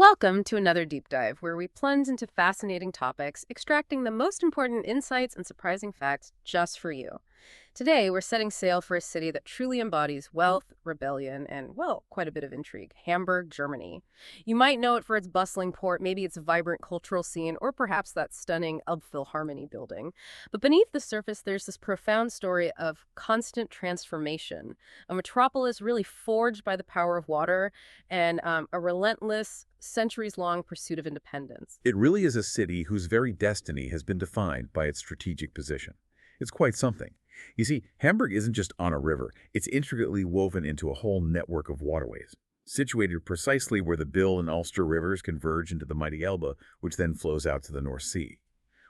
Welcome to another deep dive where we plunge into fascinating topics, extracting the most important insights and surprising facts just for you. Today, we're setting sail for a city that truly embodies wealth, rebellion, and, well, quite a bit of intrigue Hamburg, Germany. You might know it for its bustling port, maybe its vibrant cultural scene, or perhaps that stunning Elbphilharmonie building. But beneath the surface, there's this profound story of constant transformation, a metropolis really forged by the power of water, and a relentless, centuries long pursuit of independence. It really is a city whose very destiny has been defined by its strategic position. It's quite something. You see, Hamburg isn't just on a river, it's intricately woven into a whole network of waterways. Situated precisely where the Bill and Ulster rivers converge into the mighty Elbe, which then flows out to the North Sea.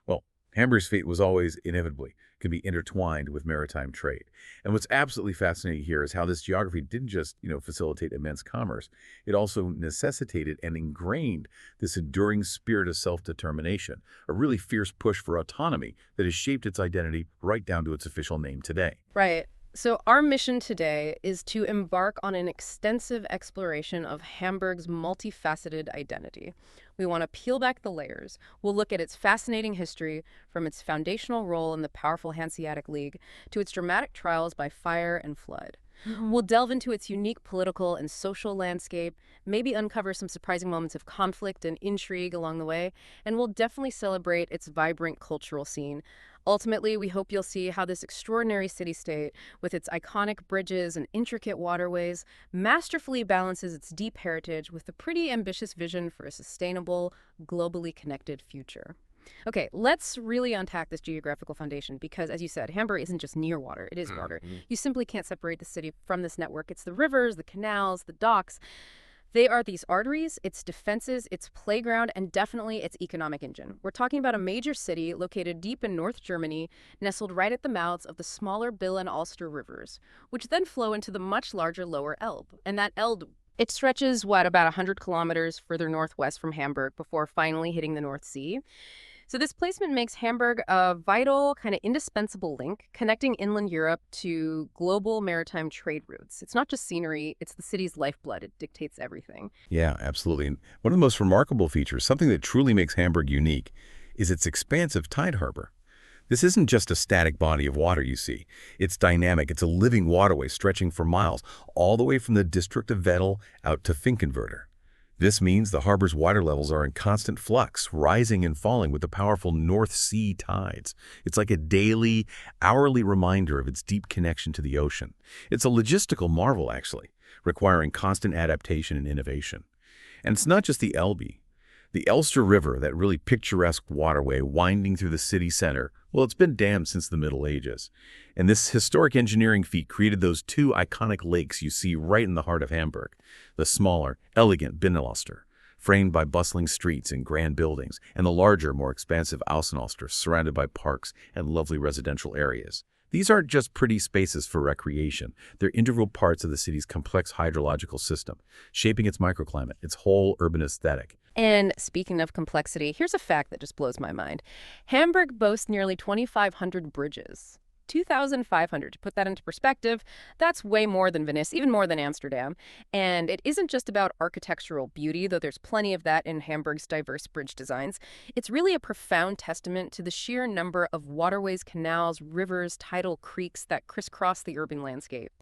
Well, Hamburg's fate was always, inevitably, can be intertwined with maritime trade. And what's absolutely fascinating here is how this geography didn't just, facilitate immense commerce. It also necessitated and ingrained this enduring spirit of self-determination, a really fierce push for autonomy that has shaped its identity right down to its official name today. Right. So, our mission today is to embark on an extensive exploration of Hamburg's multifaceted identity. We want to peel back the layers. We'll look at its fascinating history, from its foundational role in the powerful Hanseatic League to its dramatic trials by fire and flood. We'll delve into its unique political and social landscape, maybe uncover some surprising moments of conflict and intrigue along the way, and we'll definitely celebrate its vibrant cultural scene. Ultimately, we hope you'll see how this extraordinary city-state, with its iconic bridges and intricate waterways, masterfully balances its deep heritage with a pretty ambitious vision for a sustainable, globally connected future. Okay, let's really unpack this geographical foundation because, as you said, Hamburg isn't just near water, it is water. You simply can't separate the city from this network. It's the rivers, the canals, the docks. They are these arteries, its defenses, its playground, and definitely its economic engine. We're talking about a major city located deep in North Germany, nestled right at the mouths of the smaller Bill and Ulster rivers, which then flow into the much larger Lower Elbe. And that Elbe, it stretches, about 100 kilometers further northwest from Hamburg before finally hitting the North Sea. So this placement makes Hamburg a vital, kind of indispensable link connecting inland Europe to global maritime trade routes. It's not just scenery, it's the city's lifeblood. It dictates everything. Yeah, absolutely. And one of the most remarkable features, something that truly makes Hamburg unique, is its expansive tide harbor. This isn't just a static body of water you see. It's dynamic. It's a living waterway stretching for miles, all the way from the district of Vettel out to Finkenwerder. This means the harbor's water levels are in constant flux, rising and falling with the powerful North Sea tides. It's like a daily, hourly reminder of its deep connection to the ocean. It's a logistical marvel, actually, requiring constant adaptation and innovation. And it's not just the Elbe. The Elster River, that really picturesque waterway winding through the city center, well, it's been dammed since the Middle Ages. And this historic engineering feat created those two iconic lakes you see right in the heart of Hamburg. The smaller, elegant Binnenalster, framed by bustling streets and grand buildings, and the larger, more expansive Außenalster, surrounded by parks and lovely residential areas. These aren't just pretty spaces for recreation. They're integral parts of the city's complex hydrological system, shaping its microclimate, its whole urban aesthetic. And speaking of complexity, here's a fact that just blows my mind. Hamburg boasts nearly 2,500 bridges. 2,500. To put that into perspective, that's way more than Venice, even more than Amsterdam. And it isn't just about architectural beauty, though there's plenty of that in Hamburg's diverse bridge designs. It's really a profound testament to the sheer number of waterways, canals, rivers, tidal creeks that crisscross the urban landscape.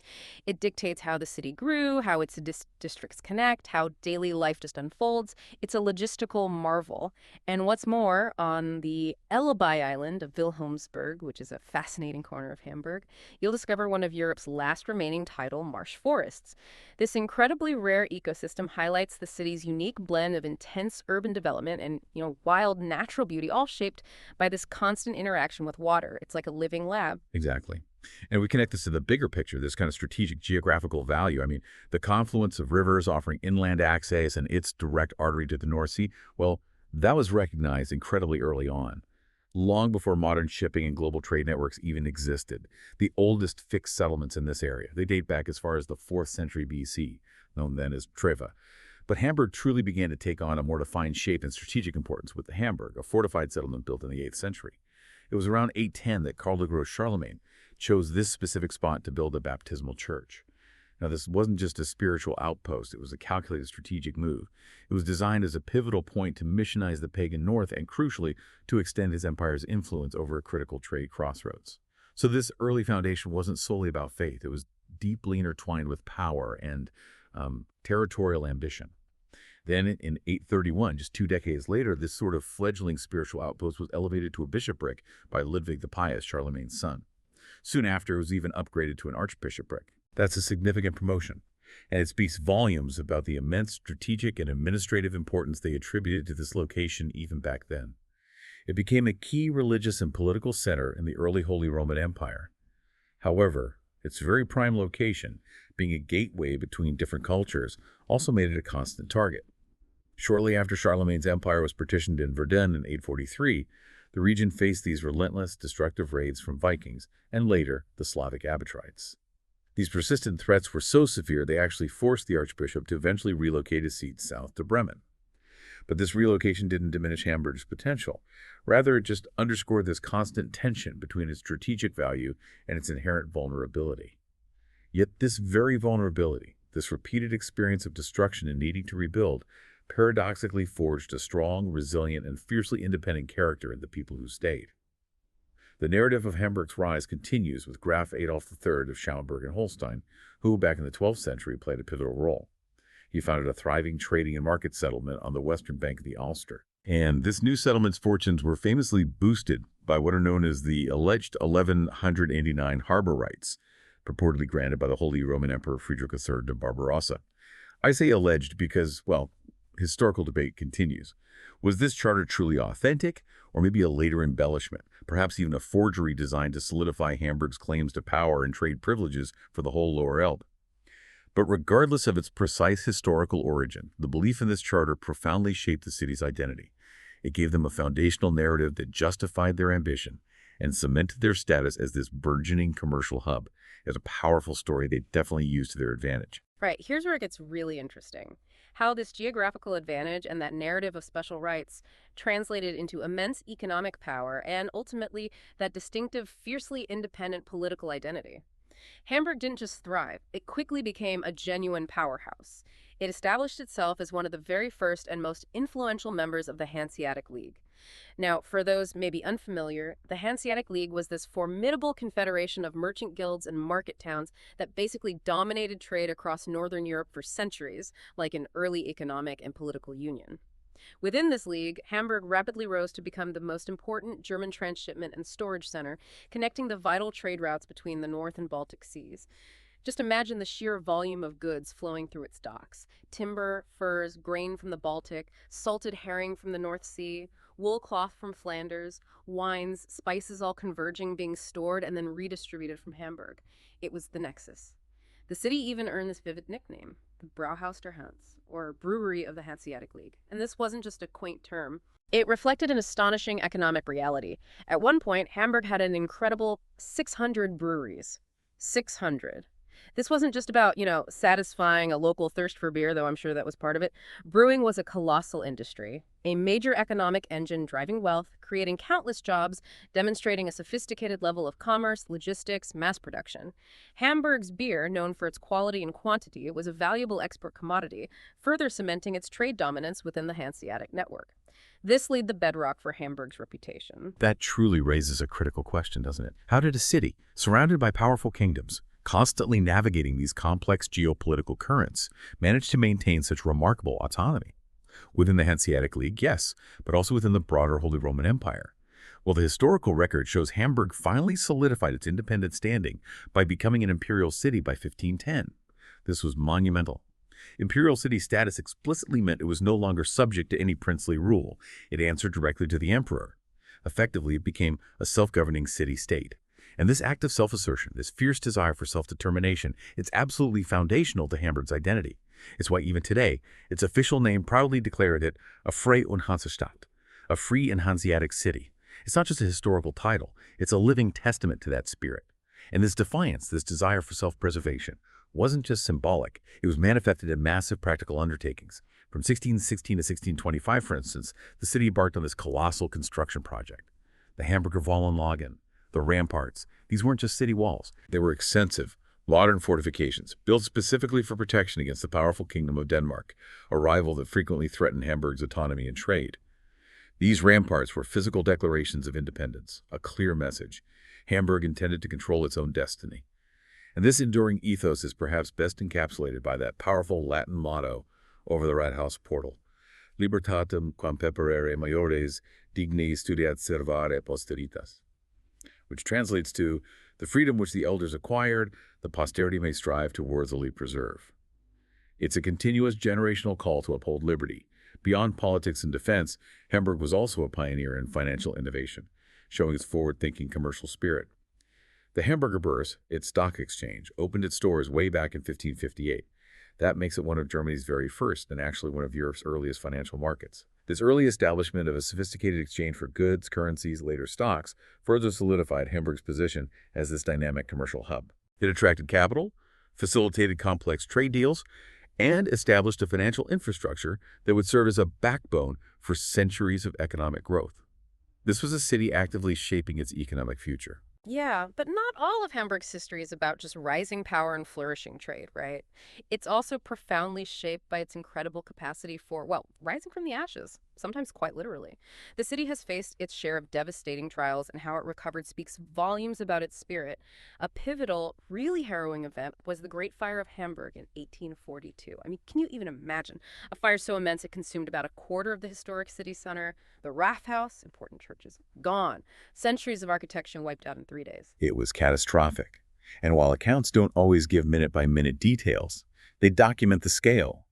It dictates how the city grew, how its districts connect, how daily life just unfolds. It's a logistical marvel. And what's more, on the Elbe island of Wilhelmsburg, which is a fascinating corner of Hamburg, you'll discover one of Europe's last remaining tidal marsh forests. This incredibly rare ecosystem highlights the city's unique blend of intense urban development and, wild natural beauty, all shaped by this constant interaction with water. It's like a living lab. Exactly. And we connect this to the bigger picture, this kind of strategic geographical value. I mean, the confluence of rivers offering inland access and its direct artery to the North Sea, well, that was recognized incredibly early on, long before modern shipping and global trade networks even existed. The oldest fixed settlements in this area, they date back as far as the 4th century BC, known then as Treva. But Hamburg truly began to take on a more defined shape and strategic importance with the Hamburg, a fortified settlement built in the 8th century. It was around 810 that Karl the Gross Charlemagne chose this specific spot to build a baptismal church. Now, this wasn't just a spiritual outpost, it was a calculated strategic move. It was designed as a pivotal point to missionize the pagan north and, crucially, to extend his empire's influence over a critical trade crossroads. So this early foundation wasn't solely about faith. It was deeply intertwined with power and territorial ambition. Then in 831, just 2 decades later, this sort of fledgling spiritual outpost was elevated to a bishopric by Ludwig the Pious, Charlemagne's son. Soon after, it was even upgraded to an archbishopric. That's a significant promotion, and it speaks volumes about the immense strategic and administrative importance they attributed to this location even back then. It became a key religious and political center in the early Holy Roman Empire. However, its very prime location, being a gateway between different cultures, also made it a constant target. Shortly after Charlemagne's empire was partitioned in Verdun in 843, the region faced these relentless, destructive raids from Vikings and later the Slavic Abatrites. These persistent threats were so severe they actually forced the archbishop to eventually relocate his seat south to Bremen. But this relocation didn't diminish Hamburg's potential. Rather, it just underscored this constant tension between its strategic value and its inherent vulnerability. Yet this very vulnerability, this repeated experience of destruction and needing to rebuild, paradoxically forged a strong, resilient, and fiercely independent character in the people who stayed. The narrative of Hamburg's rise continues with Graf Adolf III of Schaumburg and Holstein, who, back in the 12th century, played a pivotal role. He founded a thriving trading and market settlement on the western bank of the Ulster. And this new settlement's fortunes were famously boosted by what are known as the alleged 1189 harbor rights, purportedly granted by the Holy Roman Emperor Friedrich III of Barbarossa. I say alleged because, well, historical debate continues. Was this charter truly authentic, or maybe a later embellishment, perhaps even a forgery designed to solidify Hamburg's claims to power and trade privileges for the whole Lower Elbe? But regardless of its precise historical origin, the belief in this charter profoundly shaped the city's identity. It gave them a foundational narrative that justified their ambition and cemented their status as this burgeoning commercial hub. It's a powerful story they definitely used to their advantage. Right, here's where it gets really interesting. How this geographical advantage and that narrative of special rights translated into immense economic power and ultimately that distinctive, fiercely independent political identity. Hamburg didn't just thrive, it quickly became a genuine powerhouse. It established itself as one of the very first and most influential members of the Hanseatic League. Now, for those maybe unfamiliar, the Hanseatic League was this formidable confederation of merchant guilds and market towns that basically dominated trade across Northern Europe for centuries, like an early economic and political union. Within this league, Hamburg rapidly rose to become the most important German transshipment and storage center, connecting the vital trade routes between the North and Baltic seas. Just imagine the sheer volume of goods flowing through its docks. Timber, furs, grain from the Baltic, salted herring from the North Sea, wool cloth from Flanders, wines, spices all converging, being stored and then redistributed from Hamburg. It was the nexus. The city even earned this vivid nickname, the Brauhaus der Hanse, or Brewery of the Hanseatic League. And this wasn't just a quaint term. It reflected an astonishing economic reality. At one point, Hamburg had an incredible 600 breweries. 600. This wasn't just about, satisfying a local thirst for beer, though I'm sure that was part of it. Brewing was a colossal industry, a major economic engine driving wealth, creating countless jobs, demonstrating a sophisticated level of commerce, logistics, mass production. Hamburg's beer, known for its quality and quantity, was a valuable export commodity, further cementing its trade dominance within the Hanseatic network. This laid the bedrock for Hamburg's reputation. That truly raises a critical question, doesn't it? How did a city, surrounded by powerful kingdoms, constantly navigating these complex geopolitical currents, manage to maintain such remarkable autonomy? Within the Hanseatic League, yes, but also within the broader Holy Roman Empire. Well, the historical record shows Hamburg finally solidified its independent standing by becoming an imperial city by 1510. This was monumental. Imperial city status explicitly meant it was no longer subject to any princely rule. It answered directly to the emperor. Effectively, it became a self-governing city-state. And this act of self-assertion, this fierce desire for self-determination, it's absolutely foundational to Hamburg's identity. It's why even today, its official name proudly declared it a Freie und Hansestadt, a free and Hanseatic city. It's not just a historical title, it's a living testament to that spirit. And this defiance, this desire for self-preservation, wasn't just symbolic, it was manifested in massive practical undertakings. From 1616 to 1625, for instance, the city embarked on this colossal construction project. The Hamburger Wallenlagen, the ramparts, these weren't just city walls. They were extensive, Modern fortifications, built specifically for protection against the powerful Kingdom of Denmark, a rival that frequently threatened Hamburg's autonomy and trade. These ramparts were physical declarations of independence, a clear message. Hamburg intended to control its own destiny. And this enduring ethos is perhaps best encapsulated by that powerful Latin motto over the Rathaus portal: Libertatem quam peperere maiores digni studiat servare posteritas, which translates to, the freedom which the elders acquired, the posterity may strive to worthily preserve. It's a continuous generational call to uphold liberty. Beyond politics and defense, Hamburg was also a pioneer in financial innovation, showing its forward-thinking commercial spirit. The Hamburger Börse, its stock exchange, opened its doors way back in 1558. That makes it one of Germany's very first and actually one of Europe's earliest financial markets. This early establishment of a sophisticated exchange for goods, currencies, later stocks, further solidified Hamburg's position as this dynamic commercial hub. It attracted capital, facilitated complex trade deals, and established a financial infrastructure that would serve as a backbone for centuries of economic growth. This was a city actively shaping its economic future. Yeah, but not all of Hamburg's history is about just rising power and flourishing trade, right? It's also profoundly shaped by its incredible capacity for, well, rising from the ashes, sometimes quite literally. The city has faced its share of devastating trials, and how it recovered speaks volumes about its spirit. A pivotal, really harrowing event was the Great Fire of Hamburg in 1842. I mean, can you even imagine? A fire so immense it consumed about a quarter of the historic city center. The Rathaus, important churches, gone. Centuries of architecture wiped out in 3 days. It was catastrophic. And while accounts don't always give minute-by-minute details, they document the scale.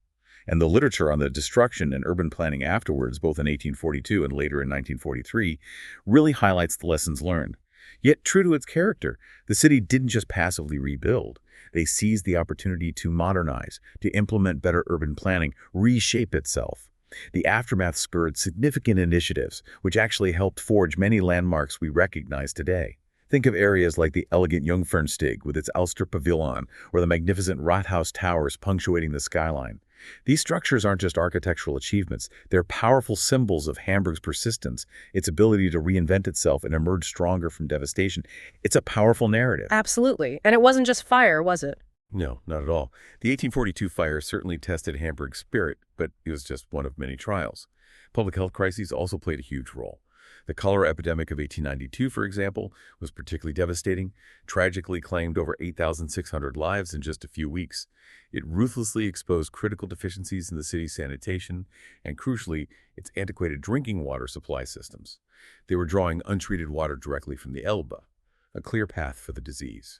And the literature on the destruction and urban planning afterwards, both in 1842 and later in 1943, really highlights the lessons learned. Yet, true to its character, the city didn't just passively rebuild. They seized the opportunity to modernize, to implement better urban planning, reshape itself. The aftermath spurred significant initiatives, which actually helped forge many landmarks we recognize today. Think of areas like the elegant Jungfernstig with its Ulster Pavilion, or the magnificent Rathaus towers punctuating the skyline. These structures aren't just architectural achievements, they're powerful symbols of Hamburg's persistence, its ability to reinvent itself and emerge stronger from devastation. It's a powerful narrative. Absolutely. And it wasn't just fire, was it? No, not at all. The 1842 fire certainly tested Hamburg's spirit, but it was just one of many trials. Public health crises also played a huge role. The cholera epidemic of 1892, for example, was particularly devastating, tragically claimed over 8,600 lives in just a few weeks. It ruthlessly exposed critical deficiencies in the city's sanitation and, crucially, its antiquated drinking water supply systems. They were drawing untreated water directly from the Elbe, a clear path for the disease.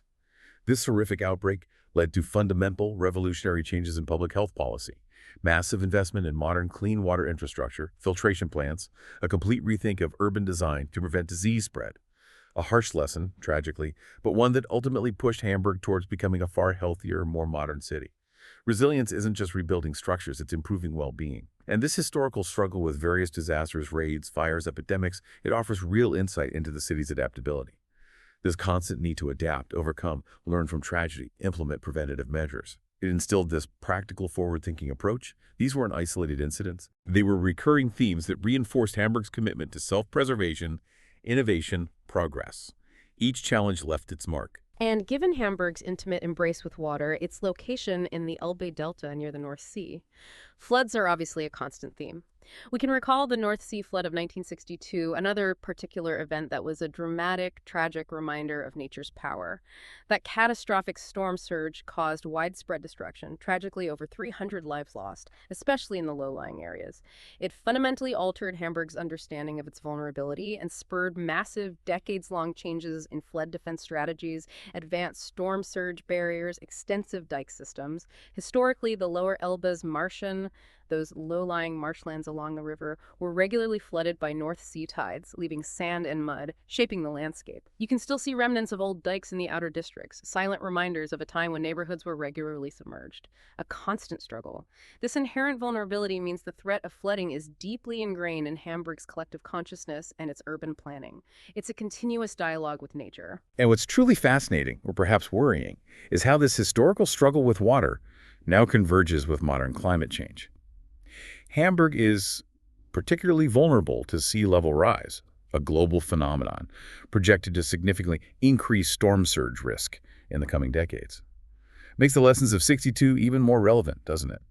This horrific outbreak led to fundamental revolutionary changes in public health policy. Massive investment in modern clean water infrastructure, filtration plants, a complete rethink of urban design to prevent disease spread. A harsh lesson, tragically, but one that ultimately pushed Hamburg towards becoming a far healthier, more modern city. Resilience isn't just rebuilding structures, it's improving well-being. And this historical struggle with various disasters, raids, fires, epidemics, it offers real insight into the city's adaptability. This constant need to adapt, overcome, learn from tragedy, implement preventative measures. It instilled this practical, forward-thinking approach. These weren't isolated incidents. They were recurring themes that reinforced Hamburg's commitment to self-preservation, innovation, progress. Each challenge left its mark. And given Hamburg's intimate embrace with water, its location in the Elbe Delta near the North Sea, floods are obviously a constant theme. We can recall the North Sea flood of 1962, another particular event that was a dramatic, tragic reminder of nature's power. That catastrophic storm surge caused widespread destruction, tragically over 300 lives lost, especially in the low-lying areas. It fundamentally altered Hamburg's understanding of its vulnerability and spurred massive, decades-long changes in flood defense strategies, advanced storm surge barriers, extensive dike systems. Historically, the lower Elbe's Marschen, those low-lying marshlands along the river, were regularly flooded by North Sea tides, leaving sand and mud, shaping the landscape. You can still see remnants of old dikes in the outer districts, silent reminders of a time when neighborhoods were regularly submerged. A constant struggle. This inherent vulnerability means the threat of flooding is deeply ingrained in Hamburg's collective consciousness and its urban planning. It's a continuous dialogue with nature. And what's truly fascinating, or perhaps worrying, is how this historical struggle with water now converges with modern climate change. Hamburg is particularly vulnerable to sea level rise, a global phenomenon projected to significantly increase storm surge risk in the coming decades. Makes the lessons of 62 even more relevant, doesn't it?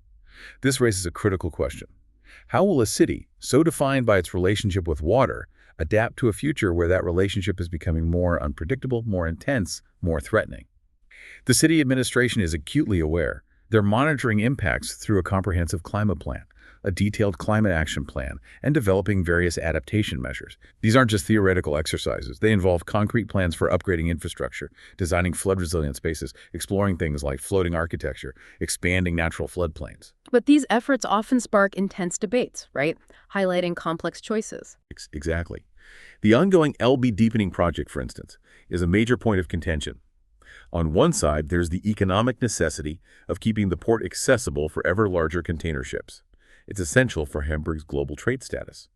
This raises a critical question. How will a city, so defined by its relationship with water, adapt to a future where that relationship is becoming more unpredictable, more intense, more threatening? The city administration is acutely aware. They're monitoring impacts through a comprehensive climate plan, a detailed climate action plan, and developing various adaptation measures. These aren't just theoretical exercises. They involve concrete plans for upgrading infrastructure, designing flood-resilient spaces, exploring things like floating architecture, expanding natural floodplains. But these efforts often spark intense debates, right? Highlighting complex choices. Exactly. The ongoing LB deepening project, for instance, is a major point of contention. On one side, there's the economic necessity of keeping the port accessible for ever larger container ships. It's essential for Hamburg's global trade status.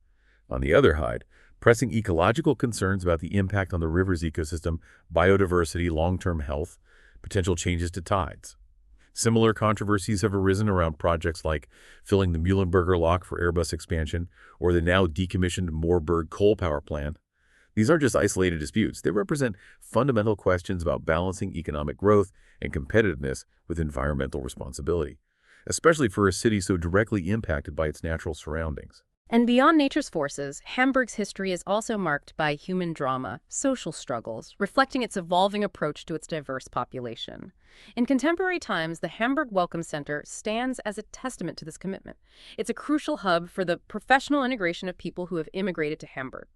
On the other side, pressing ecological concerns about the impact on the river's ecosystem, biodiversity, long-term health, potential changes to tides. Similar controversies have arisen around projects like filling the Mühlenberger Lock for Airbus expansion or the now decommissioned Moorburg coal power plant. These aren't just isolated disputes. They represent fundamental questions about balancing economic growth and competitiveness with environmental responsibility, especially for a city so directly impacted by its natural surroundings. And beyond nature's forces, Hamburg's history is also marked by human drama, social struggles, reflecting its evolving approach to its diverse population. In contemporary times, the Hamburg Welcome Center stands as a testament to this commitment. It's a crucial hub for the professional integration of people who have immigrated to Hamburg.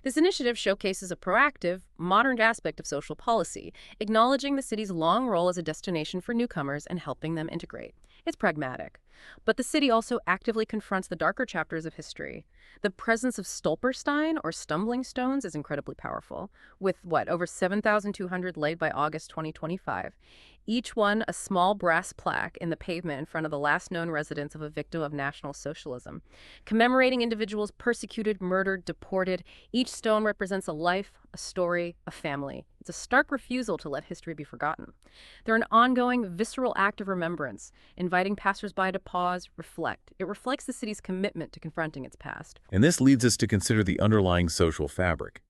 This initiative showcases a proactive, modern aspect of social policy, acknowledging the city's long role as a destination for newcomers and helping them integrate. It's pragmatic. But the city also actively confronts the darker chapters of history. The presence of Stolperstein, or stumbling stones, is incredibly powerful, with, over 7,200 laid by August 2025. Each one a small brass plaque in the pavement in front of the last known residence of a victim of National Socialism, commemorating individuals persecuted, murdered, deported. Each stone represents a life, a story, a family. It's a stark refusal to let history be forgotten. They're an ongoing, visceral act of remembrance, inviting passersby to pause, reflect. It reflects the city's commitment to confronting its past. And this leads us to consider the underlying social fabric.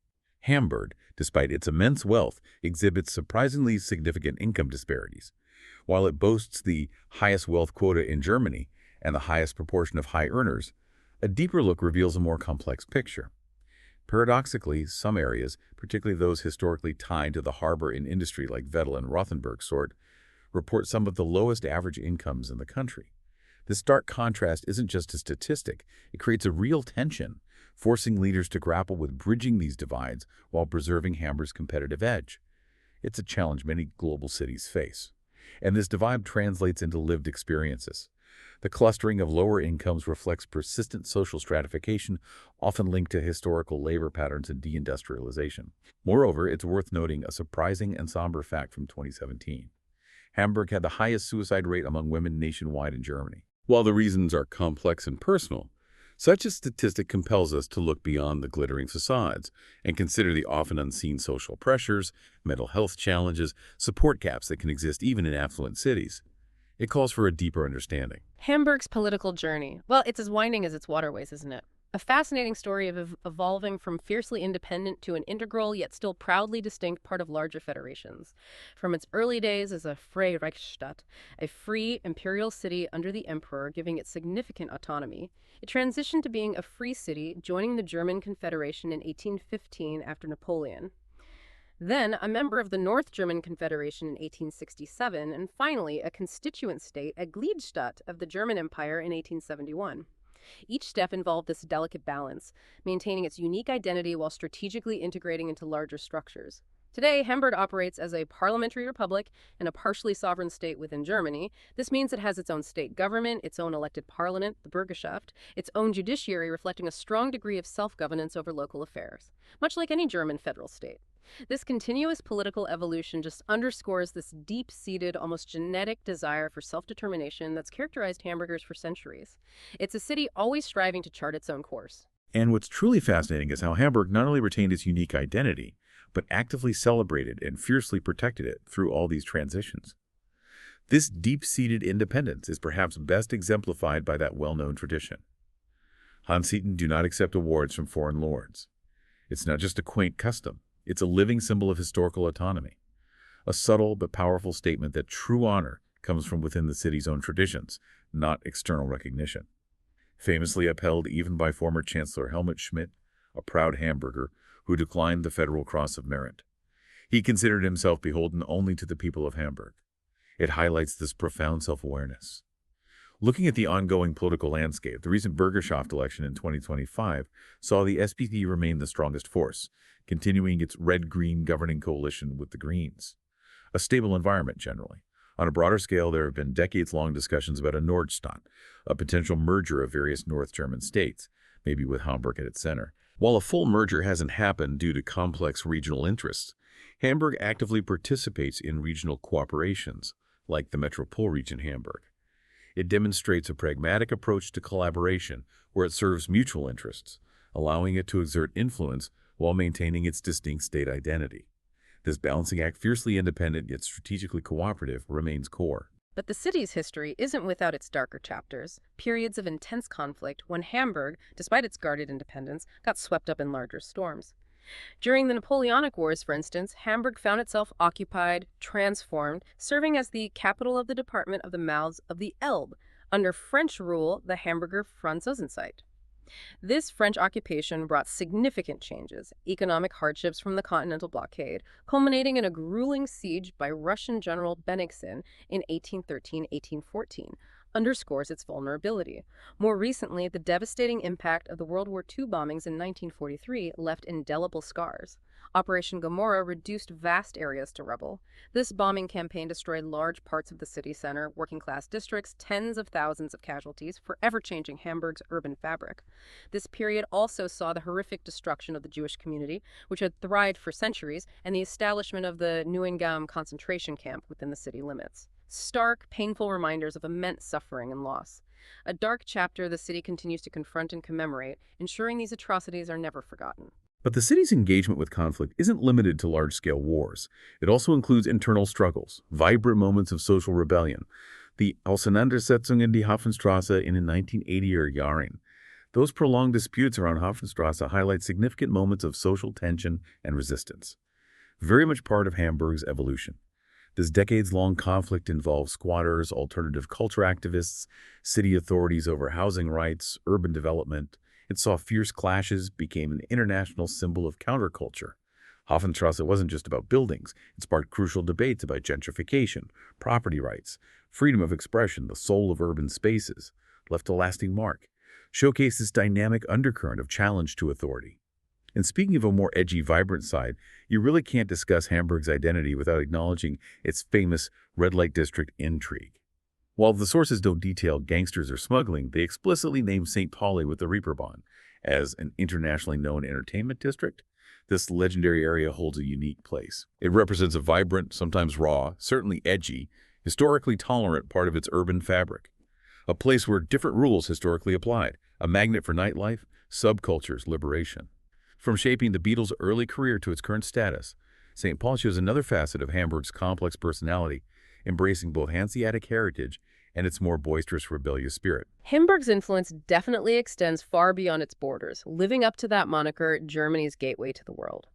Hamburg, despite its immense wealth, exhibits surprisingly significant income disparities. While it boasts the highest wealth quota in Germany and the highest proportion of high earners, a deeper look reveals a more complex picture. Paradoxically, some areas, particularly those historically tied to the harbor and industry like Vettel and Rothenburg sort, report some of the lowest average incomes in the country. This stark contrast isn't just a statistic, it creates a real tension, forcing leaders to grapple with bridging these divides while preserving Hamburg's competitive edge. It's a challenge many global cities face, and this divide translates into lived experiences. The clustering of lower incomes reflects persistent social stratification, often linked to historical labor patterns and deindustrialization. Moreover, it's worth noting a surprising and somber fact from 2017. Hamburg had the highest suicide rate among women nationwide in Germany. While the reasons are complex and personal, such a statistic compels us to look beyond the glittering facades and consider the often unseen social pressures, mental health challenges, support gaps that can exist even in affluent cities. It calls for a deeper understanding. Hamburg's political journey. Well, it's as winding as its waterways, isn't it? A fascinating story of evolving from fiercely independent to an integral yet still proudly distinct part of larger federations. From its early days as a Freie Reichsstadt, a free imperial city under the emperor giving it significant autonomy, it transitioned to being a free city, joining the German Confederation in 1815 after Napoleon. Then a member of the North German Confederation in 1867, and finally a constituent state, a Gliedstadt of the German Empire in 1871. Each step involved this delicate balance, maintaining its unique identity while strategically integrating into larger structures. Today, Hamburg operates as a parliamentary republic and a partially sovereign state within Germany. This means it has its own state government, its own elected parliament, the Bürgerschaft, its own judiciary reflecting a strong degree of self-governance over local affairs, much like any German federal state. This continuous political evolution just underscores this deep-seated, almost genetic desire for self-determination that's characterized Hamburgers for centuries. It's a city always striving to chart its own course. And what's truly fascinating is how Hamburg not only retained its unique identity, but actively celebrated and fiercely protected it through all these transitions. This deep-seated independence is perhaps best exemplified by that well-known tradition. Hanseaten do not accept awards from foreign lords. It's not just a quaint custom. It's a living symbol of historical autonomy. a subtle but powerful statement that true honor comes from within the city's own traditions, not external recognition. Famously upheld even by former Chancellor Helmut Schmidt, a proud Hamburger who declined the Federal Cross of Merit. He considered himself beholden only to the people of Hamburg. It highlights this profound self-awareness. Looking at the ongoing political landscape, the recent Bürgerschaft election in 2025 saw the SPD remain the strongest force, continuing its red-green governing coalition with the Greens. A stable environment, generally. On a broader scale, there have been decades-long discussions about a Nordstaat, a potential merger of various North German states, maybe with Hamburg at its center. While a full merger hasn't happened due to complex regional interests, Hamburg actively participates in regional cooperations, like the Metropole region Hamburg. It demonstrates a pragmatic approach to collaboration where it serves mutual interests, allowing it to exert influence while maintaining its distinct state identity. This balancing act, fiercely independent yet strategically cooperative, remains core. But the city's history isn't without its darker chapters, periods of intense conflict when Hamburg, despite its guarded independence, got swept up in larger storms. During the Napoleonic Wars, for instance, Hamburg found itself occupied, transformed, serving as the capital of the Department of the Mouths of the Elbe, under French rule, the Hamburger Franzosenzeit. This French occupation brought significant changes, economic hardships from the Continental blockade, culminating in a grueling siege by Russian General Bennigsen in 1813-1814, underscores its vulnerability. More recently, the devastating impact of the World War II bombings in 1943 left indelible scars. Operation Gomorrah reduced vast areas to rubble. This bombing campaign destroyed large parts of the city center, working-class districts, tens of thousands of casualties, forever changing Hamburg's urban fabric. This period also saw the horrific destruction of the Jewish community, which had thrived for centuries, and the establishment of the Neuengamme concentration camp within the city limits. Stark, painful reminders of immense suffering and loss. A dark chapter the city continues to confront and commemorate, ensuring these atrocities are never forgotten. But the city's engagement with conflict isn't limited to large-scale wars. It also includes internal struggles, vibrant moments of social rebellion. The Auseinandersetzung in die Hafenstraße in 1980er Jahren. Those prolonged disputes around Hafenstraße highlight significant moments of social tension and resistance. Very much part of Hamburg's evolution. This decades-long conflict involves squatters, alternative culture activists, city authorities over housing rights, urban development. It saw fierce clashes, became an international symbol of counterculture. Hafenstraße wasn't just about buildings. It sparked crucial debates about gentrification, property rights, freedom of expression, the soul of urban spaces, left a lasting mark, showcased this dynamic undercurrent of challenge to authority. And speaking of a more edgy, vibrant side, you really can't discuss Hamburg's identity without acknowledging its famous red light district intrigue. While the sources don't detail gangsters or smuggling, they explicitly name St. Pauli with the Reeperbahn as an internationally known entertainment district. This legendary area holds a unique place. It represents a vibrant, sometimes raw, certainly edgy, historically tolerant part of its urban fabric. A place where different rules historically applied, a magnet for nightlife, subcultures, liberation. From shaping the Beatles' early career to its current status, St. Paul shows another facet of Hamburg's complex personality, embracing both Hanseatic heritage and its more boisterous, rebellious spirit. Hamburg's influence definitely extends far beyond its borders, living up to that moniker, Germany's gateway to the world.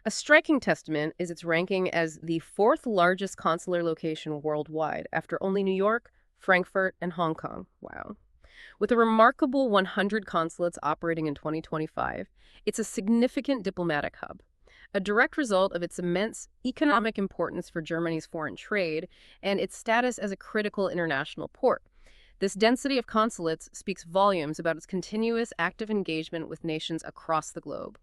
A striking testament is its ranking as the fourth largest consular location worldwide, after only New York, Frankfurt, and Hong Kong. Wow. With a remarkable 100 consulates operating in 2025, it's a significant diplomatic hub, a direct result of its immense economic importance for Germany's foreign trade and its status as a critical international port. This density of consulates speaks volumes about its continuous active engagement with nations across the globe.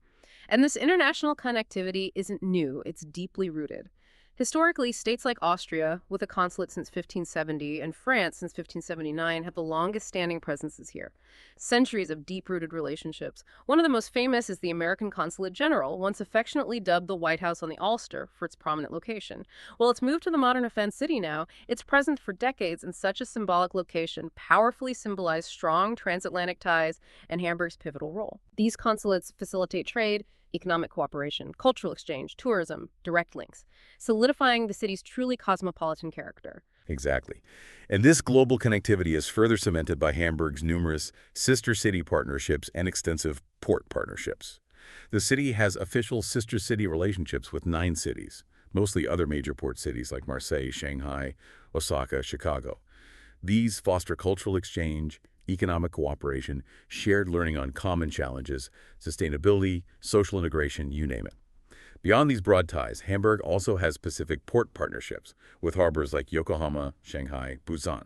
And this international connectivity isn't new, it's deeply rooted. Historically, states like Austria, with a consulate since 1570, and France since 1579 have the longest-standing presences here. Centuries of deep-rooted relationships. One of the most famous is the American Consulate General, once affectionately dubbed the White House on the Ulster for its prominent location. While it's moved to the modern Offense City now, it's present for decades in such a symbolic location powerfully symbolized strong transatlantic ties and Hamburg's pivotal role. These consulates facilitate trade, economic cooperation, cultural exchange, tourism, direct links, solidifying the city's truly cosmopolitan character. Exactly. And this global connectivity is further cemented by Hamburg's numerous sister city partnerships and extensive port partnerships. The city has official sister city relationships with 9 cities: mostly other major port cities like Marseille, Shanghai, Osaka, Chicago. These foster cultural exchange, economic cooperation, shared learning on common challenges, sustainability, social integration, you name it. Beyond these broad ties, Hamburg also has specific port partnerships with harbors like Yokohama, Shanghai, Busan.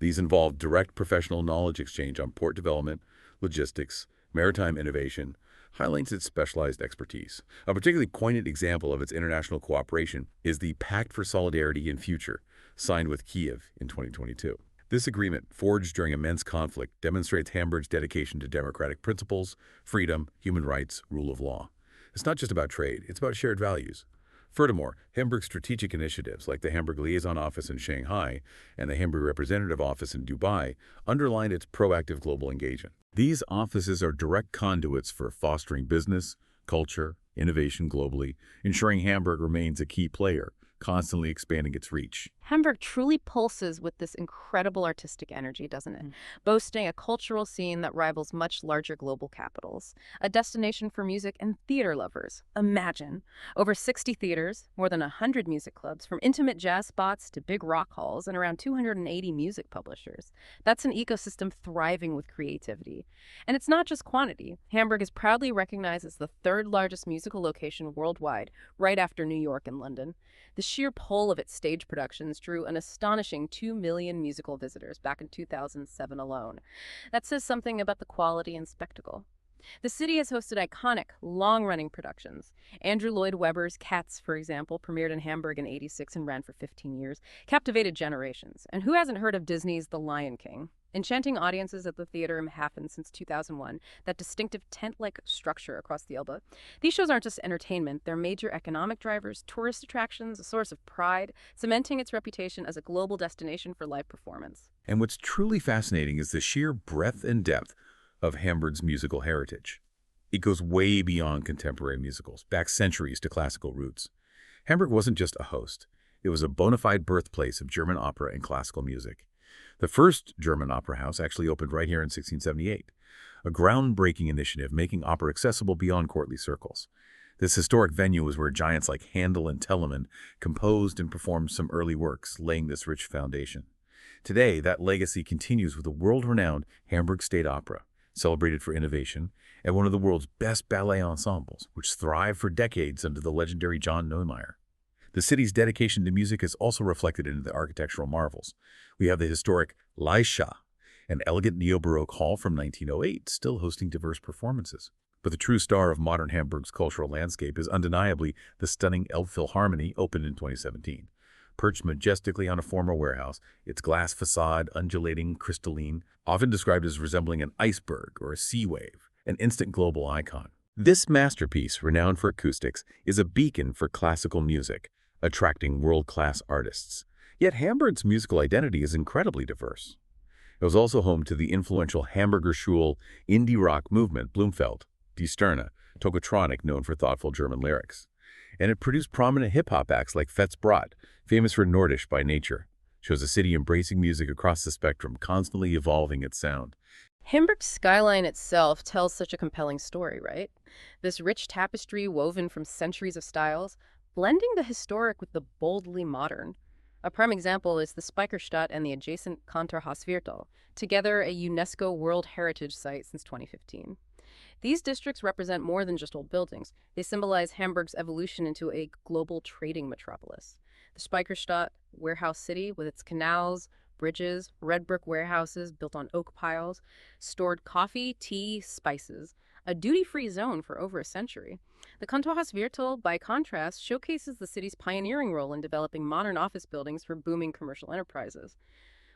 These involve direct professional knowledge exchange on port development, logistics, maritime innovation, highlights its specialized expertise. A particularly poignant example of its international cooperation is the Pact for Solidarity in Future, signed with Kiev in 2022. This agreement, forged during immense conflict, demonstrates Hamburg's dedication to democratic principles, freedom, human rights, rule of law. It's not just about trade, it's about shared values. Furthermore, Hamburg's strategic initiatives like the Hamburg Liaison Office in Shanghai and the Hamburg Representative Office in Dubai underline its proactive global engagement. These offices are direct conduits for fostering business, culture, innovation globally, ensuring Hamburg remains a key player, constantly expanding its reach. Hamburg truly pulses with this incredible artistic energy, doesn't it? Boasting a cultural scene that rivals much larger global capitals. A destination for music and theater lovers. Imagine. Over 60 theaters, more than 100 music clubs, from intimate jazz spots to big rock halls, and around 280 music publishers. That's an ecosystem thriving with creativity. And it's not just quantity. Hamburg is proudly recognized as the third largest musical location worldwide, right after New York and London. The sheer pull of its stage productions drew an astonishing 2 million musical visitors back in 2007 alone. That says something about the quality and spectacle. The city has hosted iconic, long-running productions. Andrew Lloyd Webber's Cats, for example, premiered in Hamburg in '86 and ran for 15 years, captivated generations. And who hasn't heard of Disney's The Lion King? Enchanting audiences at the theater have happened since 2001, that distinctive tent-like structure across the Elbe. These shows aren't just entertainment, they're major economic drivers, tourist attractions, a source of pride, cementing its reputation as a global destination for live performance. And what's truly fascinating is the sheer breadth and depth of Hamburg's musical heritage. It goes way beyond contemporary musicals, back centuries to classical roots. Hamburg wasn't just a host. It was a bona fide birthplace of German opera and classical music. The first German opera house actually opened right here in 1678, a groundbreaking initiative making opera accessible beyond courtly circles. This historic venue was where giants like Handel and Telemann composed and performed some early works, laying this rich foundation. Today, that legacy continues with the world-renowned Hamburg State Opera, celebrated for innovation, and one of the world's best ballet ensembles, which thrived for decades under the legendary John Neumeier. The city's dedication to music is also reflected in the architectural marvels. We have the historic Leisha, an elegant neo-Baroque hall from 1908, still hosting diverse performances. But the true star of modern Hamburg's cultural landscape is undeniably the stunning Elbphilharmonie, opened in 2017. Perched majestically on a former warehouse, its glass facade undulating crystalline, often described as resembling an iceberg or a sea wave, an instant global icon. This masterpiece, renowned for acoustics, is a beacon for classical music, attracting world-class artists. Yet Hamburg's musical identity is incredibly diverse. It was also home to the influential Hamburger Schule indie rock movement Blumfeld, Die Sterne, Tokotronic, known for thoughtful German lyrics. And it produced prominent hip-hop acts like Fetz Brot, famous for Nordisch by nature. Shows a city embracing music across the spectrum, constantly evolving its sound. Hamburg's skyline itself tells such a compelling story, right? This rich tapestry woven from centuries of styles, blending the historic with the boldly modern. A prime example is the Speicherstadt and the adjacent Kantorhausviertel, together a UNESCO World Heritage Site since 2015. These districts represent more than just old buildings. They symbolize Hamburg's evolution into a global trading metropolis. The Speicherstadt, warehouse city with its canals, bridges, red brick warehouses built on oak piles, stored coffee, tea, spices, a duty-free zone for over a century. The Kantorhausviertel, by contrast, showcases the city's pioneering role in developing modern office buildings for booming commercial enterprises.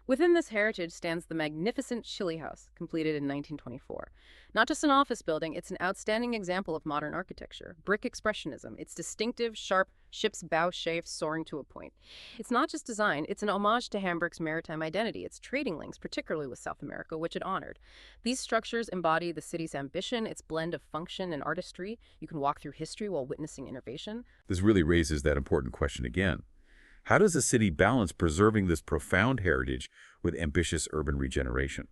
Within this heritage stands the magnificent Chili House, completed in 1924. Not just an office building, it's an outstanding example of modern architecture. Brick expressionism, its distinctive, sharp, ship's bow shape soaring to a point. It's not just design, it's an homage to Hamburg's maritime identity, its trading links, particularly with South America, which it honored. These structures embody the city's ambition, its blend of function and artistry. You can walk through history while witnessing innovation. This really raises that important question again. How does a city balance preserving this profound heritage with ambitious urban regeneration?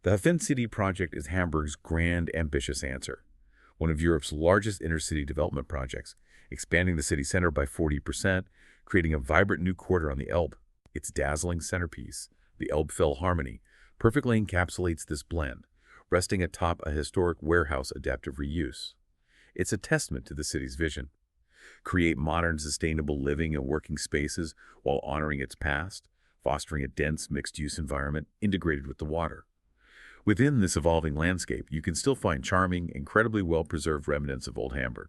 The Hafen City project is Hamburg's grand, ambitious answer. one of Europe's largest inner-city development projects, expanding the city center by 40%, creating a vibrant new quarter on the Elbe. Its dazzling centerpiece, the Elbe Philharmonie, perfectly encapsulates this blend, resting atop a historic warehouse adaptive reuse. It's a testament to the city's vision. Create modern, sustainable living and working spaces while honoring its past, fostering a dense, mixed-use environment integrated with the water. Within this evolving landscape, you can still find charming, incredibly well-preserved remnants of Old Hamburg.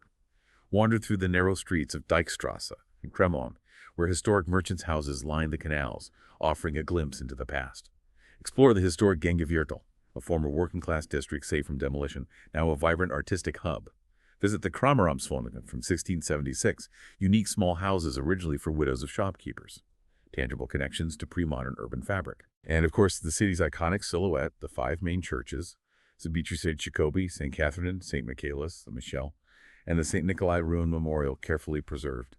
Wander through the narrow streets of Dijkstrasse and Kremlin, where historic merchants' houses line the canals, offering a glimpse into the past. Explore the historic Gängeviertel, a former working-class district safe from demolition, now a vibrant artistic hub. Visit the Kramerumswohnungen from 1676, unique small houses originally for widows of shopkeepers. Tangible connections to pre-modern urban fabric. And of course, the city's iconic silhouette, the five main churches, Zbitry St. Jacobi, St. Catherine, St. Michaelis, the Michel, and the St. Nikolai Ruin Memorial carefully preserved.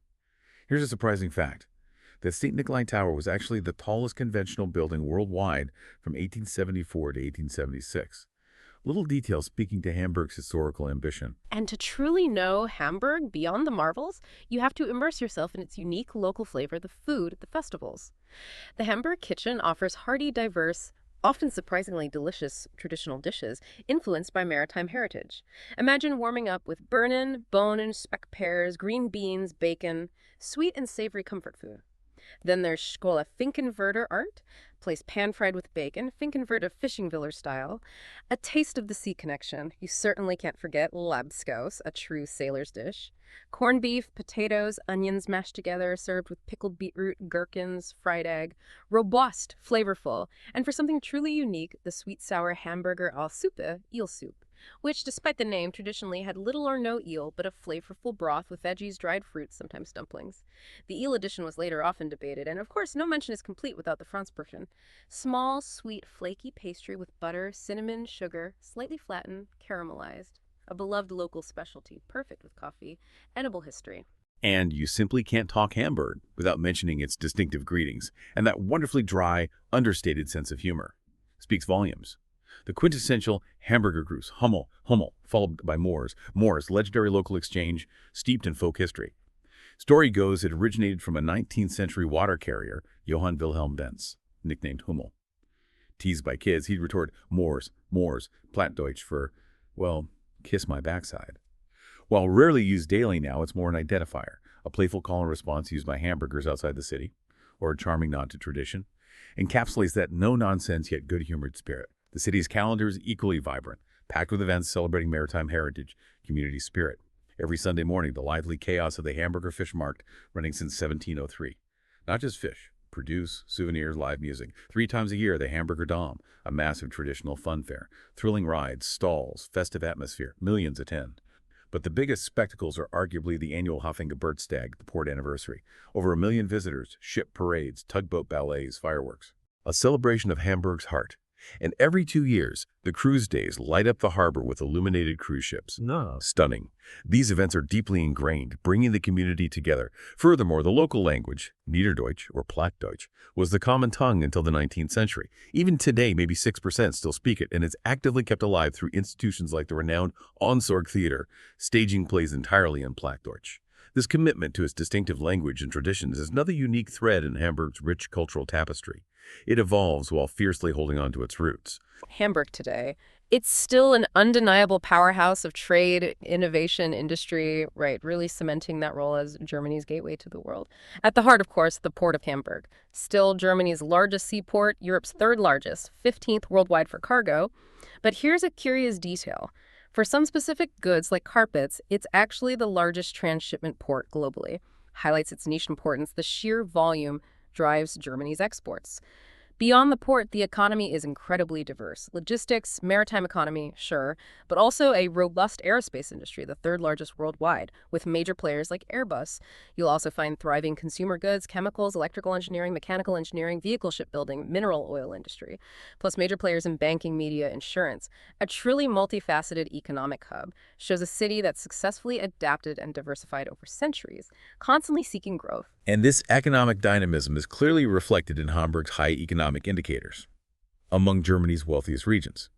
Here's a surprising fact. The St. Nikolai Tower was actually the tallest conventional building worldwide from 1874 to 1876. Little details speaking to Hamburg's historical ambition. And to truly know Hamburg beyond the marvels, you have to immerse yourself in its unique local flavor, the food, the festivals. The Hamburg kitchen offers hearty, diverse, often surprisingly delicious traditional dishes influenced by maritime heritage. Imagine warming up with Birnen, Bohnen, speck pears, green beans, bacon, sweet and savory comfort food. Then there's Schola Finkenwerder art, placed pan-fried with bacon, Finkenwerder Fishingviller style. A taste of the sea connection. You certainly can't forget Labskaus, a true sailor's dish. Corned beef, potatoes, onions mashed together, served with pickled beetroot, gherkins, fried egg. Robust, flavorful, and for something truly unique, the sweet-sour Hamburger au Suppe, eel soup, which, despite the name, traditionally had little or no eel, but a flavorful broth with veggies, dried fruits, sometimes dumplings. The eel edition was later often debated, and of course no mention is complete without the Franzbrötchen. Small, sweet, flaky pastry with butter, cinnamon, sugar, slightly flattened, caramelized. A beloved local specialty, perfect with coffee, edible history. And you simply can't talk Hamburg without mentioning its distinctive greetings and that wonderfully dry, understated sense of humor. Speaks volumes. The quintessential Hamburger Gruß, Hummel, Hummel, followed by Moors. Moors, legendary local exchange, steeped in folk history. Story goes it originated from a 19th century water carrier, Johann Wilhelm Benz, nicknamed Hummel. Teased by kids, he'd retort, Moors, Moors, Plattdeutsch for, well, kiss my backside. While rarely used daily now, it's more an identifier, a playful call and response used by hamburgers outside the city, or a charming nod to tradition, encapsulates that no-nonsense yet good-humored spirit. The city's calendar is equally vibrant, packed with events celebrating maritime heritage, community spirit. Every Sunday morning, the lively chaos of the Hamburger Fish Markt, running since 1703. Not just fish, produce, souvenirs, live music. 3 times a year, the Hamburger Dom, a massive traditional fun fair. Thrilling rides, stalls, festive atmosphere. Millions attend. But the biggest spectacles are arguably the annual Geburtstag, the port anniversary. Over 1 million visitors, ship parades, tugboat ballets, fireworks. A celebration of Hamburg's heart. And every 2 years, the cruise days light up the harbor with illuminated cruise ships. No. Stunning. These events are deeply ingrained, bringing the community together. Furthermore, the local language, Niederdeutsch or Plattdeutsch, was the common tongue until the 19th century. Even today, maybe 6% still speak it, and it's actively kept alive through institutions like the renowned Onsorg Theater, staging plays entirely in Plattdeutsch. This commitment to its distinctive language and traditions is another unique thread in Hamburg's rich cultural tapestry. It evolves while fiercely holding on to its roots. Hamburg today, it's still an undeniable powerhouse of trade, innovation, industry, right, really cementing that role as Germany's gateway to the world. At the heart, of course, the port of Hamburg. Still Germany's largest seaport, Europe's third largest, 15th worldwide for cargo. But here's a curious detail. For some specific goods like carpets, it's actually the largest transshipment port globally. Highlights its niche importance, the sheer volume drives Germany's exports. Beyond the port, the economy is incredibly diverse. Logistics, maritime economy, sure, but also a robust aerospace industry, the third largest worldwide, with major players like Airbus. You'll also find thriving consumer goods, chemicals, electrical engineering, mechanical engineering, vehicle shipbuilding, mineral oil industry, plus major players in banking, media, insurance. A truly multifaceted economic hub shows a city that's successfully adapted and diversified over centuries, constantly seeking growth. And this economic dynamism is clearly reflected in Hamburg's high economic indicators, among Germany's wealthiest regions.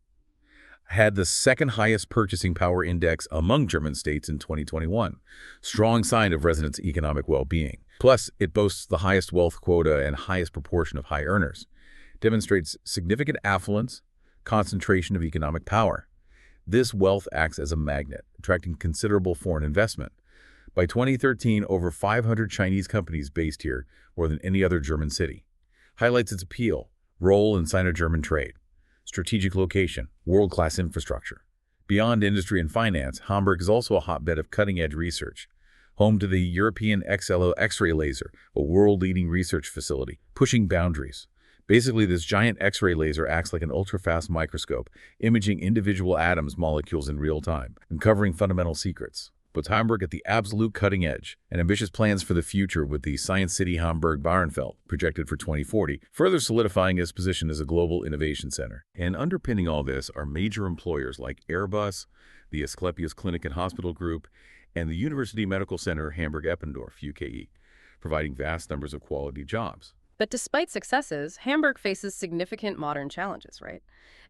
had the second highest purchasing power index among German states in 2021. Strong sign of residents' economic well-being. Plus, it boasts the highest wealth quota and highest proportion of high earners. Demonstrates significant affluence, concentration of economic power. This wealth acts as a magnet, attracting considerable foreign investment. By 2013, over 500 Chinese companies based here, more than any other German city. Highlights its appeal, role in Sino-German trade. Strategic location, world-class infrastructure. Beyond industry and finance, Hamburg is also a hotbed of cutting-edge research. Home to the European XLO X-ray laser, a world-leading research facility, pushing boundaries. Basically, this giant X-ray laser acts like an ultra-fast microscope, imaging individual atoms molecules in real time, uncovering fundamental secrets. Puts Hamburg at the absolute cutting edge, and ambitious plans for the future with the Science City Hamburg-Bahrenfeld, projected for 2040, further solidifying its position as a global innovation center. And underpinning all this are major employers like Airbus, the Asklepios Clinic and Hospital Group, and the University Medical Center Hamburg-Eppendorf, UKE, providing vast numbers of quality jobs. But despite successes, Hamburg faces significant modern challenges, right?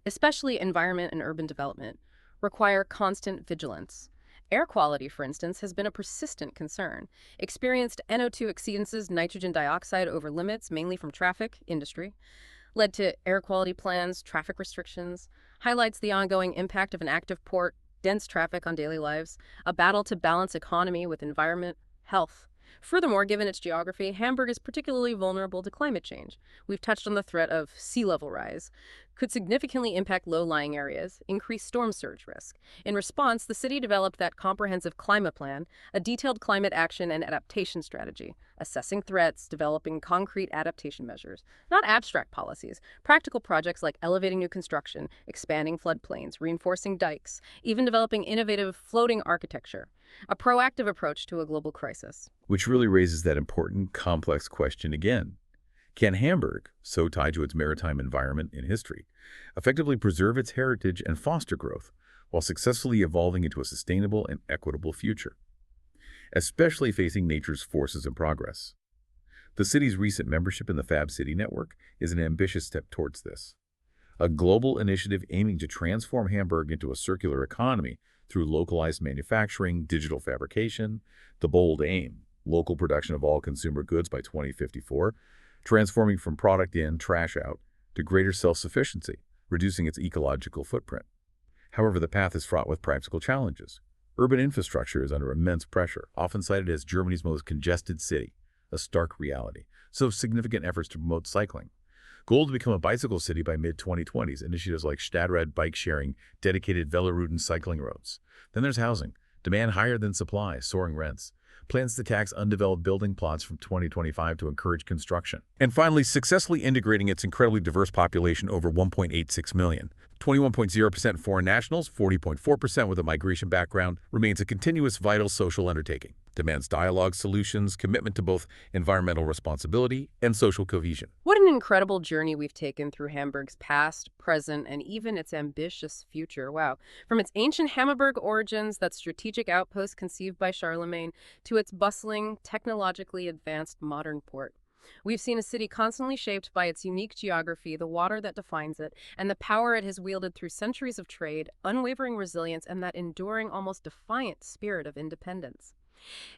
Especially environment and urban development require constant vigilance. Air quality, for instance, has been a persistent concern. Experienced NO2 exceedances, nitrogen dioxide over limits, mainly from traffic, industry, led to air quality plans, traffic restrictions, highlights the ongoing impact of an active port, dense traffic on daily lives, a battle to balance economy with environment, health. Furthermore, given its geography, Hamburg is particularly vulnerable to climate change. We've touched on the threat of sea level rise, could significantly impact low-lying areas, increase storm surge risk. In response, the city developed that comprehensive climate plan, a detailed climate action and adaptation strategy, assessing threats, developing concrete adaptation measures, not abstract policies, practical projects like elevating new construction, expanding floodplains, reinforcing dikes, even developing innovative floating architecture, a proactive approach to a global crisis. Which really raises that important, complex question again. Can Hamburg, so tied to its maritime environment and history, effectively preserve its heritage and foster growth while successfully evolving into a sustainable and equitable future, especially facing nature's forces in progress? The city's recent membership in the Fab City Network is an ambitious step towards this, a global initiative aiming to transform Hamburg into a circular economy through localized manufacturing, digital fabrication, the bold aim, local production of all consumer goods by 2054, transforming from product in, trash out, to greater self-sufficiency, reducing its ecological footprint. However, the path is fraught with practical challenges. Urban infrastructure is under immense pressure, often cited as Germany's most congested city, a stark reality. So significant efforts to promote cycling. Goal to become a bicycle city by mid-2020s, initiatives like Stadtrad bike sharing, dedicated Velorouten cycling roads. Then there's housing, demand higher than supply, soaring rents. Plans to tax undeveloped building plots from 2025 to encourage construction. And finally, successfully integrating its incredibly diverse population over 1.86 million. 21.0% foreign nationals, 40.4% with a migration background, remains a continuous vital social undertaking. Demands dialogue, solutions, commitment to both environmental responsibility and social cohesion. What an incredible journey we've taken through Hamburg's past, present, and even its ambitious future. Wow. From its ancient Hamburg origins, that strategic outpost conceived by Charlemagne, to its bustling, technologically advanced modern port. We've seen a city constantly shaped by its unique geography, the water that defines it, and the power it has wielded through centuries of trade, unwavering resilience, and that enduring, almost defiant spirit of independence.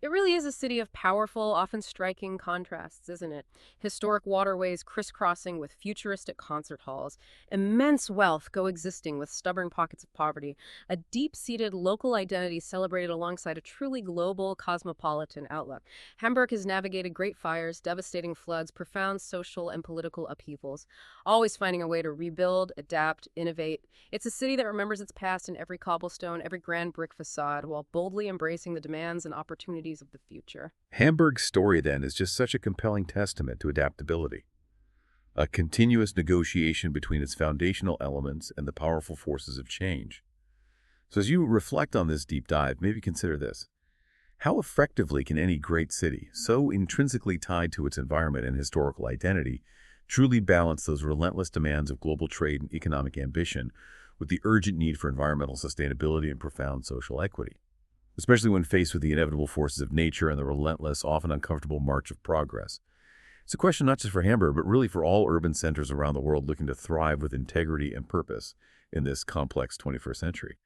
It really is a city of powerful, often striking contrasts, isn't it? Historic waterways crisscrossing with futuristic concert halls, immense wealth coexisting with stubborn pockets of poverty, a deep-seated local identity celebrated alongside a truly global cosmopolitan outlook. Hamburg has navigated great fires, devastating floods, profound social and political upheavals, always finding a way to rebuild, adapt, innovate. It's a city that remembers its past in every cobblestone, every grand brick facade, while boldly embracing the demands and opportunities of the future. Hamburg's story, then, is just such a compelling testament to adaptability, a continuous negotiation between its foundational elements and the powerful forces of change. So as you reflect on this deep dive, maybe consider this. How effectively can any great city, so intrinsically tied to its environment and historical identity, truly balance those relentless demands of global trade and economic ambition with the urgent need for environmental sustainability and profound social equity? Especially when faced with the inevitable forces of nature and the relentless, often uncomfortable march of progress. It's a question not just for Hamburg, but really for all urban centers around the world looking to thrive with integrity and purpose. in this complex 21st century.